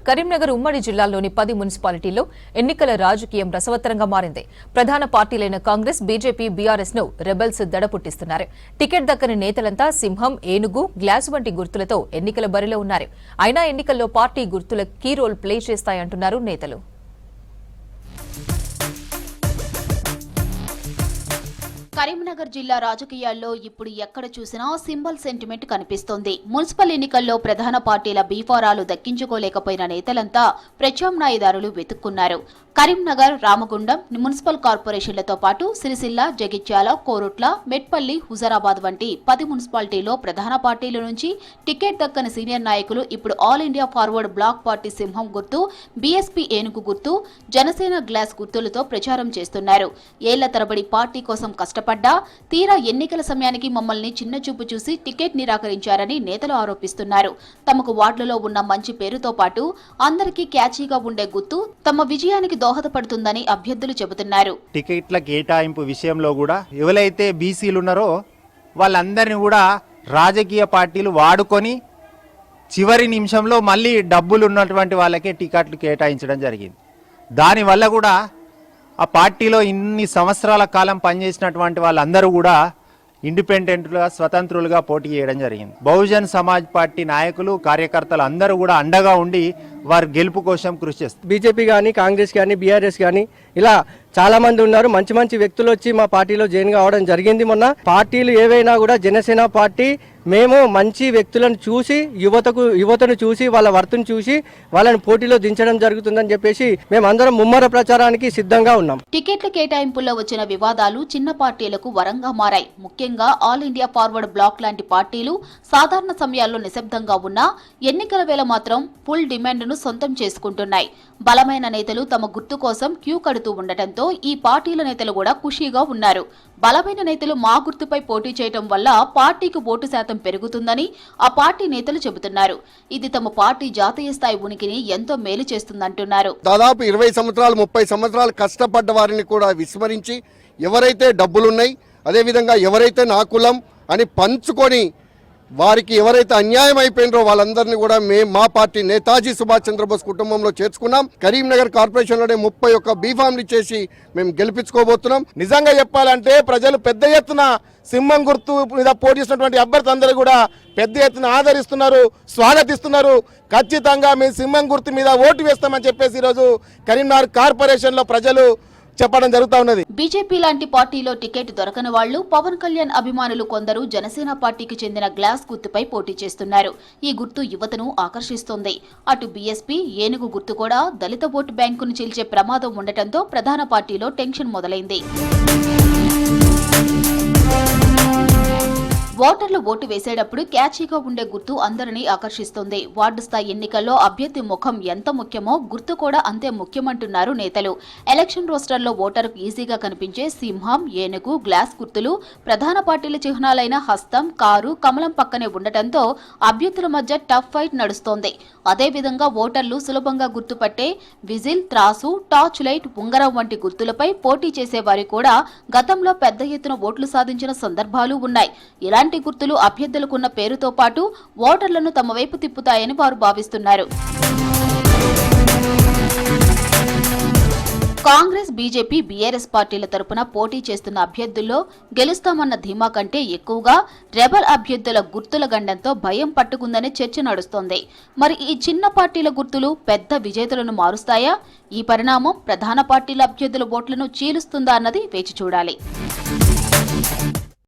కరీంనగర్ ఉమ్మడి జిల్లాలోని 10 మున్సిపాలిటీల్లో ఎన్నికల రాజకీయం రసవత్తరంగా మారింది. ప్రధాన పార్టీలైన కాంగ్రెస్, బీజేపీ, బీఆర్ఎస్ ను రెబెల్స్ దడపుట్టిస్తున్నారు. టికెట్ దక్కని నేతలంతా సింహం, ఏనుగు, గ్లాసు వంటి గుర్తులతో ఎన్నికల బరిలో ఉన్నారు. అయినా ఎన్నికల్లో పార్టీ గుర్తుల కీ రోల్ ప్లే చేస్తాయంటున్నారు నేతలు. కరీంనగర్ జిల్లా రాజకీయాల్లో ఇప్పుడు ఎక్కడ చూసినా సింబల్ సెంటిమెంట్ కనిపిస్తోంది. మున్సిపల్ ఎన్నికల్లో ప్రధాన పార్టీల బీఫారాలు దక్కించుకోలేకపోయిన నేతలంతా ప్రత్యామ్నాయదారులు వెతుక్కున్నారు. కరీంనగర్, రామగుండం మున్సిపల్ కార్పొరేషన్లతో పాటు సిరిసిల్ల, జగిత్యాల, కోరుట్ల, మెట్పల్లి, హుజరాబాద్ వంటి 10 మున్సిపాలిటీల్లో ప్రధాన పార్టీల నుంచి టికెట్ దక్కని సీనియర్ నాయకులు ఇప్పుడు All India Forward Bloc party సింహం గుర్తు, బీఎస్పీ ఏనుగు గుర్తు, జనసేన గ్లాస్ గుర్తులతో ప్రచారం చేస్తున్నారు. ఏళ్ల తరబడి పార్టీ కోసం కష్టపడ్డా తీరా ఎన్నికల సమయానికి మమ్మల్ని చిన్నచూపు చూసి టికెట్ నిరాకరించారని నేతలు ఆరోపిస్తున్నారు. తమకు వార్డులలో ఉన్న మంచి పేరుతో పాటు అందరికీ క్యాచీగా ఉండే గుర్తు తమ విజయానికి దోహదపడుతుందని అభ్యర్థులు చెబుతున్నారు. టికెట్ల కేటాయింపు విషయంలో కూడా ఎవరైతే బీసీలు ఉన్నారో వాళ్ళందరినీ కూడా రాజకీయ పార్టీలు వాడుకొని చివరి నిమిషంలో మళ్ళీ డబ్బులు ఉన్నటువంటి వాళ్ళకే టికెట్లు కేటాయించడం జరిగింది. దానివల్ల కూడా ఆ పార్టీలో ఇన్ని సంవత్సరాల కాలం పనిచేసినటువంటి వాళ్ళందరూ కూడా ఇండిపెండెంట్గా, స్వతంత్రులుగా పోటీ చేయడం జరిగింది. బహుజన్ సమాజ్ పార్టీ నాయకులు, కార్యకర్తలు అందరూ కూడా అండగా ఉండి వారి గెలుపు కోసం కృషి చేస్తారు. బీజేపీ కానీ, కాంగ్రెస్ కానీ, బీఆర్ఎస్ కానీ ఇలా చాలా మంది ఉన్నారు. మంచి మంచి వ్యక్తులు వచ్చి మా పార్టీలో జాయిన్ కావడం జరిగింది. మొన్న పార్టీలు ఏవైనా కూడా జనసేన పార్టీ మేము మంచి వ్యక్తులను చూసి యువతను చూసి వాళ్ళ వర్తను చూసి వాళ్ళని పోటీలో దించడం జరుగుతుందని చెప్పేసి మేమందరం ముమ్మర ప్రచారానికి సిద్ధంగా ఉన్నాం. టికెట్ల కేటాయింపుల్లో వచ్చిన వివాదాలు చిన్న పార్టీలకు వరంగా మారాయి. ముఖ్యంగా ఆల్ ఇండియా ఫార్వర్డ్ బ్లాక్ లాంటి పార్టీలు సాధారణ సమయాల్లో నిశ్శబ్దంగా ఉన్నా ఎన్నికల వేళ మాత్రం ఫుల్ డిమాండ్ను సొంతం చేసుకుంటున్నాయి. బలమైన నేతలు తమ గుర్తు కోసం క్యూ కడుతూ ఉండటంతో ఈ పార్టీల నేతలు కూడా ఖుషీగా ఉన్నారు. బలమైన నేతలు మా గుర్తుపై పోటీ చేయడం వల్ల పార్టీకి ఓటు శాతం పెరుగుతుందని ఆ పార్టీ నేతలు చెబుతున్నారు. ఇది తమ పార్టీ జాతీయ స్థాయి ఉనికిని ఎంతో మేలు చేస్తుందంటున్నారు. దాదాపు 20 సంవత్సరాలు 30 సంవత్సరాలు కష్టపడ్డ వారిని కూడా విస్మరించి ఎవరైతే డబ్బులున్నాయి, అదేవిధంగా ఎవరైతే నా కులం అని పంచుకొని వారికి ఎవరైతే అన్యాయం అయిపోయినరో వాళ్ళందరినీ కూడా మా పార్టీ నేతాజీ సుభాష్ చంద్రబోస్ కుటుంబంలో చేర్చుకున్నాం. కరీంనగర్ కార్పొరేషన్లోనే 31 బీఫామ్లు ఇచ్చేసి మేము గెలిపించుకోబోతున్నాం. నిజంగా చెప్పాలంటే ప్రజలు పెద్ద ఎత్తున సింహం గుర్తు మీద పోటీ చేసినటువంటి అభ్యర్థులందరూ కూడా పెద్ద ఎత్తున ఆదరిస్తున్నారు, స్వాగతిస్తున్నారు. ఖచ్చితంగా మేము సింహం గుర్తు మీద ఓటు వేస్తామని చెప్పేసి ఈరోజు కరీంనగర్ కార్పొరేషన్లో ప్రజలు చెప్పడం జరుగుతా ఉన్నది. బీజేపీ లాంటి పార్టీలో టికెట్ దొరకని వాళ్లు, పవన్ కళ్యాణ్ అభిమానులు కొందరు జనసేన పార్టీకి చెందిన గ్లాస్ గుర్తుపై పోటీ చేస్తున్నారు. ఈ గుర్తు యువతను ఆకర్షిస్తోంది. అటు బీఎస్పీ ఏనుగు గుర్తు కూడా దళిత ఓటు బ్యాంకును చీల్చే ప్రమాదం ఉండటంతో ప్రధాన పార్టీలో టెన్షన్ మొదలైంది. ఓటర్లు ఓటు వేసేటప్పుడు క్యాచీగా ఉండే గుర్తు అందరినీ ఆకర్షిస్తుంది. వార్డు స్థాయి ఎన్నికల్లో అభ్యర్థి ముఖం ఎంత ముఖ్యమో గుర్తు కూడా అంతే ముఖ్యమంటున్నారు నేతలు. ఎలక్షన్ రోస్టర్లో ఓటరుకు ఈజీగా కనిపించే సింహం, ఏనుగు, గ్లాస్ గుర్తులు ప్రధాన పార్టీల చిహ్నాలైన హస్తం, కారు, కమలం పక్కనే ఉండటంతో అభ్యర్థుల మధ్య టఫ్ ఫైట్ నడుస్తోంది. అదేవిధంగా ఓటర్లు సులభంగా గుర్తుపట్టే విజిల్, త్రాసు, టార్చ్ లైట్, ఉంగరం వంటి గుర్తులపై పోటీ చేసేవారు కూడా గతంలో పెద్ద ఎత్తున ఓట్లు సాధించిన సందర్భాలు ఉన్నాయి. ఇలాంటి గుర్తులు అభ్యర్థులకున్న పేరుతో పాటు ఓటర్లను తమ వైపు తిప్పుతాయని వారు భావిస్తున్నారు. కాంగ్రెస్, బీజేపీ, బీఆర్ఎస్ పార్టీల తరపున పోటీ చేస్తున్న అభ్యర్థుల్లో గెలుస్తామన్న ధీమా కంటే ఎక్కువగా రెబల్ అభ్యర్థుల గుర్తుల గండంతో భయం పట్టుకుందనే చర్చ నడుస్తోంది. మరి ఈ చిన్న పార్టీల గుర్తులు పెద్ద విజేతలను మారుస్తాయా? ఈ పరిణామం ప్రధాన పార్టీల అభ్యర్థుల ఓట్లను చీలుస్తుందా అన్నది వేచి చూడాలి.